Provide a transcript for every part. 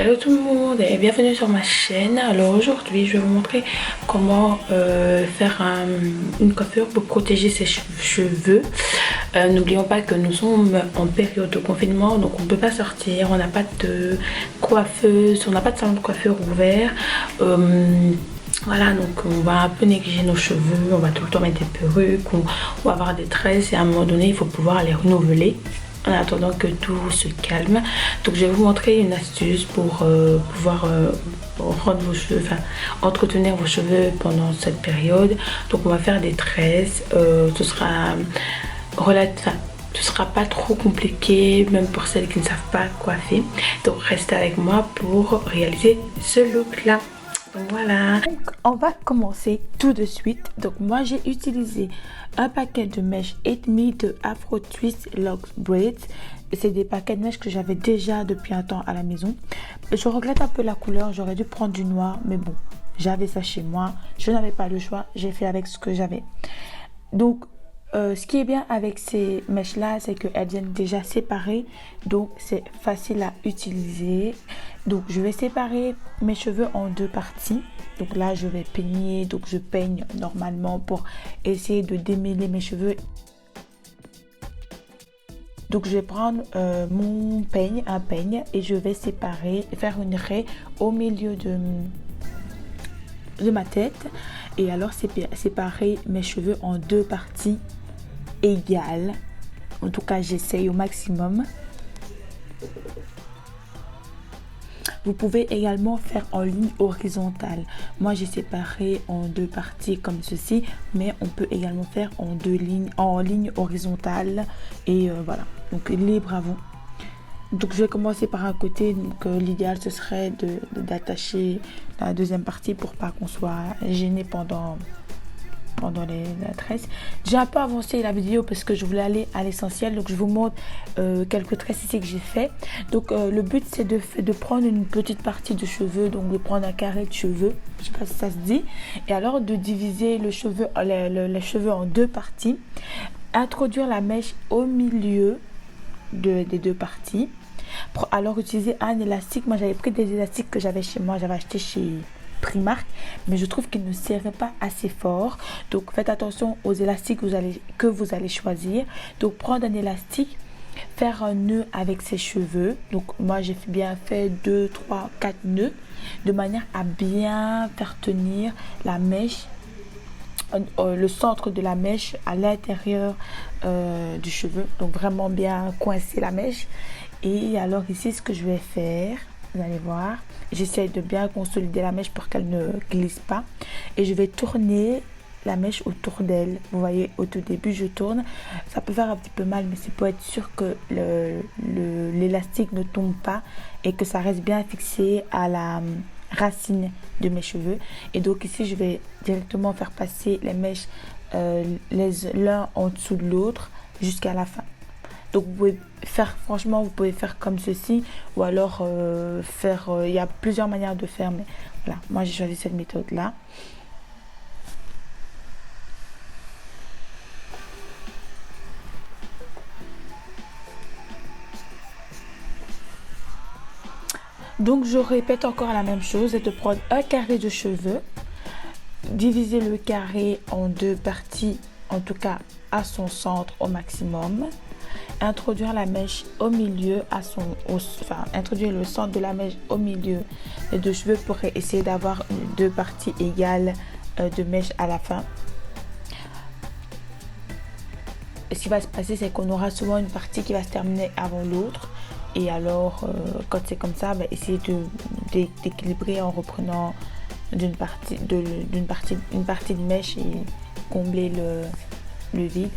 Hello tout le monde et bienvenue sur ma chaîne. Alors aujourd'hui je vais vous montrer comment faire une coiffure pour protéger ses cheveux. N'oublions pas que nous sommes en période de confinement, donc on ne peut pas sortir, on n'a pas de coiffeuse, on n'a pas de salon de coiffure ouvert. Voilà, donc on va un peu négliger nos cheveux, on va tout le temps mettre des perruques, on va avoir des tresses et à un moment donné il faut pouvoir les renouveler en attendant que tout se calme. Donc je vais vous montrer une astuce pour pouvoir rendre vos cheveux, enfin entretenir vos cheveux pendant cette période. Donc on va faire des tresses, ce sera ce sera pas trop compliqué même pour celles qui ne savent pas coiffer. Donc restez avec moi pour réaliser ce look là. Voilà, donc on va commencer tout de suite. Donc moi j'ai utilisé un paquet de mèches et demi de Afro Twist Locks Braids. C'est des paquets de mèches que j'avais déjà depuis un temps à la maison. Je regrette un peu la couleur, j'aurais dû prendre du noir, mais bon, j'avais ça chez moi, je n'avais pas le choix, j'ai fait avec ce que j'avais. Donc ce qui est bien avec ces mèches là, c'est qu'elles viennent déjà séparées, donc c'est facile à utiliser. Donc je vais séparer mes cheveux en deux parties. Donc là je vais peigner, donc je peigne normalement pour essayer de démêler mes cheveux. Donc je vais prendre mon peigne, un peigne, et je vais séparer, faire une raie au milieu de ma tête, et alors séparer mes cheveux en deux parties égales. En tout cas j'essaye au maximum. Vous pouvez également faire en ligne horizontale. Moi j'ai séparé en deux parties comme ceci, mais on peut également faire en ligne horizontale, et voilà, donc libre à vous. Donc je vais commencer par un côté, donc l'idéal ce serait d'attacher la deuxième partie pour pas qu'on soit gêné pendant la tresse. J'ai un peu avancé la vidéo parce que je voulais aller à l'essentiel, donc je vous montre quelques tresses ici que j'ai fait. Donc le but c'est de prendre une petite partie de cheveux, donc de prendre un carré de cheveux, je sais pas si ça se dit, et alors de diviser les cheveux en deux parties, introduire la mèche au milieu des deux parties. Alors utiliser un élastique. Moi j'avais pris des élastiques que j'avais chez moi, j'avais acheté chez Primark, mais je trouve qu'ils ne serraient pas assez fort. Donc faites attention aux élastiques que vous allez choisir. Donc prendre un élastique, faire un nœud avec ses cheveux. Donc moi j'ai bien fait 2, 3, 4 nœuds de manière à bien faire tenir la mèche, le centre de la mèche à l'intérieur du cheveu, donc vraiment bien coincer la mèche. Et alors ici ce que je vais faire, vous allez voir, j'essaie de bien consolider la mèche pour qu'elle ne glisse pas, et je vais tourner la mèche autour d'elle. Vous voyez, au tout début je tourne, ça peut faire un petit peu mal, mais c'est pour être sûr que l'élastique ne tombe pas et que ça reste bien fixé à la racine de mes cheveux. Et donc ici je vais directement faire passer les mèches l'un en dessous de l'autre jusqu'à la fin. Donc vous pouvez faire, franchement vous pouvez faire comme ceci, ou alors il y a plusieurs manières de faire, mais voilà, moi j'ai choisi cette méthode là. Donc je répète encore la même chose, c'est de prendre un carré de cheveux, diviser le carré en deux parties, en tout cas à son centre au maximum, introduire la mèche au milieu, introduire le centre de la mèche au milieu des deux cheveux pour essayer d'avoir deux parties égales de mèche à la fin. Et ce qui va se passer, c'est qu'on aura souvent une partie qui va se terminer avant l'autre. Et alors, quand c'est comme ça, essayez d'équilibrer en reprenant une partie de mèche et combler le vide.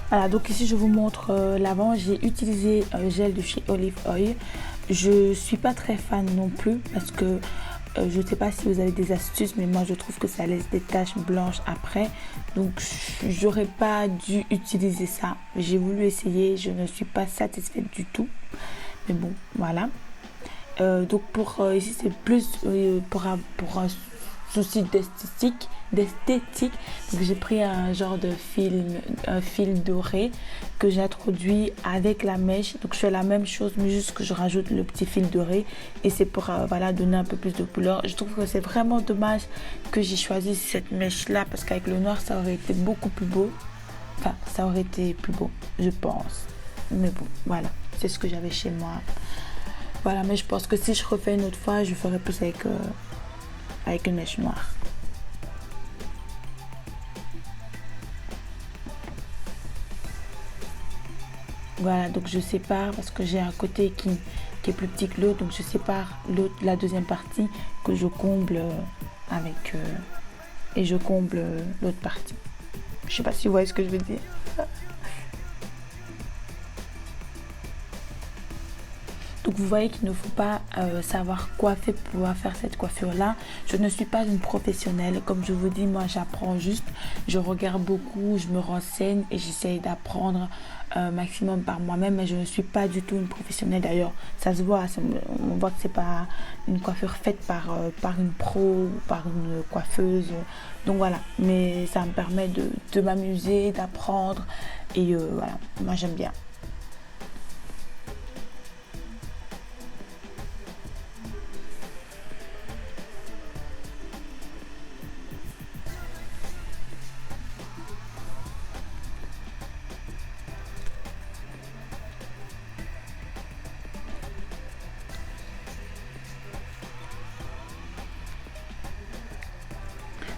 Voilà, donc ici je vous montre l'avant. J'ai utilisé un gel de chez Olive Oil. Je suis pas très fan non plus parce que je ne sais pas si vous avez des astuces, mais moi je trouve que ça laisse des taches blanches après, donc j'aurais pas dû utiliser ça. J'ai voulu essayer, je ne suis pas satisfaite du tout, mais bon voilà. Donc ici c'est plus pour souci d'esthétique. Donc j'ai pris un genre de un fil doré que j'introduis avec la mèche. Donc je fais la même chose, mais juste que je rajoute le petit fil doré. Et c'est pour voilà, donner un peu plus de couleur. Je trouve que c'est vraiment dommage que j'ai choisi cette mèche là, parce qu'avec le noir ça aurait été beaucoup plus beau. Enfin, ça aurait été plus beau, je pense. Mais bon, voilà, c'est ce que j'avais chez moi. Voilà, mais je pense que si je refais une autre fois, je ferai plus avec une mèche noire. Voilà, donc je sépare parce que j'ai un côté qui est plus petit que l'autre. Donc je sépare la deuxième partie que je comble avec... et je comble l'autre partie. Je sais pas si vous voyez ce que je veux dire. Donc vous voyez qu'il ne faut pas savoir coiffer pour pouvoir faire cette coiffure là. Je ne suis pas une professionnelle, comme je vous dis, moi j'apprends juste, je regarde beaucoup, je me renseigne et j'essaye d'apprendre maximum par moi-même, mais je ne suis pas du tout une professionnelle. D'ailleurs ça se voit, on voit que c'est pas une coiffure faite par une pro ou par une coiffeuse. Donc voilà, mais ça me permet de m'amuser, d'apprendre et voilà, moi j'aime bien.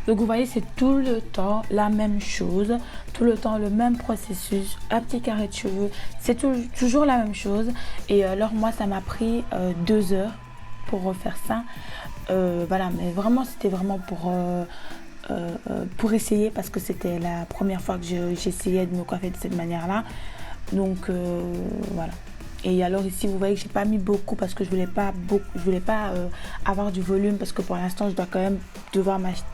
Donc vous voyez, c'est tout le temps la même chose, tout le temps le même processus, un petit carré de cheveux, c'est toujours la même chose. Et alors moi ça m'a pris 2 heures pour refaire ça. Voilà, mais vraiment c'était vraiment pour essayer, parce que c'était la première fois que j'essayais de me coiffer de cette manière-là. Donc voilà. Et alors ici vous voyez que j'ai pas mis beaucoup parce que je voulais pas avoir du volume, parce que pour l'instant je dois quand même devoir m'acheter.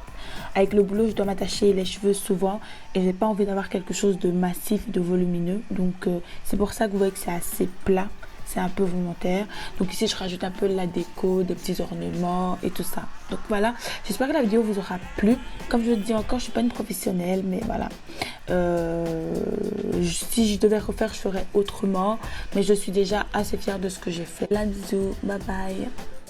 Avec le boulot, je dois m'attacher les cheveux souvent et j'ai pas envie d'avoir quelque chose de massif, de volumineux. Donc c'est pour ça que vous voyez que c'est assez plat, c'est un peu volontaire. Donc ici je rajoute un peu de la déco, des petits ornements et tout ça. Donc voilà, j'espère que la vidéo vous aura plu. Comme je le dis encore, je suis pas une professionnelle, mais voilà. Si je devais refaire, je ferais autrement, mais je suis déjà assez fière de ce que j'ai fait. La bisous, bye bye.